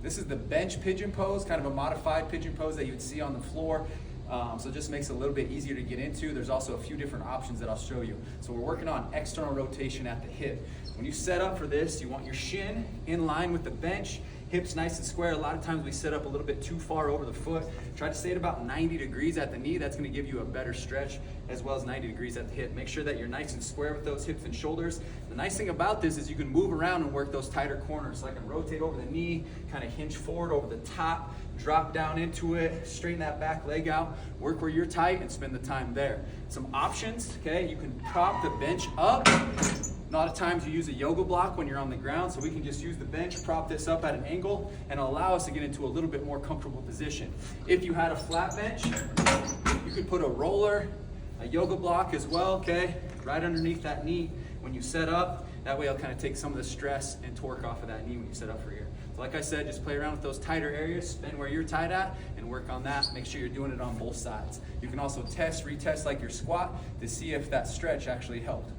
This is the bench pigeon pose, kind of a modified pigeon pose that you would see on the floor. So it just makes it a little bit easier to get into. There's also a few different options that I'll show you. So we're working on external rotation at the hip. When you set up for this, you want your shin in line with the bench, hips nice and square. A lot of times we set up a little bit too far over the foot. Try to stay at about 90 degrees at the knee. That's gonna give you a better stretch, as well as 90 degrees at the hip. Make sure that you're nice and square with those hips and shoulders. The nice thing about this is you can move around and work those tighter corners. So I can rotate over the knee, kind of hinge forward over the top, drop down into it, straighten that back leg out, work where you're tight and spend the time there. Some options, okay? You can prop the bench up. A lot of times you use a yoga block when you're on the ground, so we can just use the bench, prop this up at an angle, and allow us to get into a little bit more comfortable position. If you had a flat bench, you could put a roller, a yoga block as well, okay? Right underneath that knee when you set up. That way it'll kind of take some of the stress and torque off of that knee when you set up for here. So like I said, just play around with those tighter areas, spend where you're tight at, and work on that. Make sure you're doing it on both sides. You can also test, retest like your squat to see if that stretch actually helped.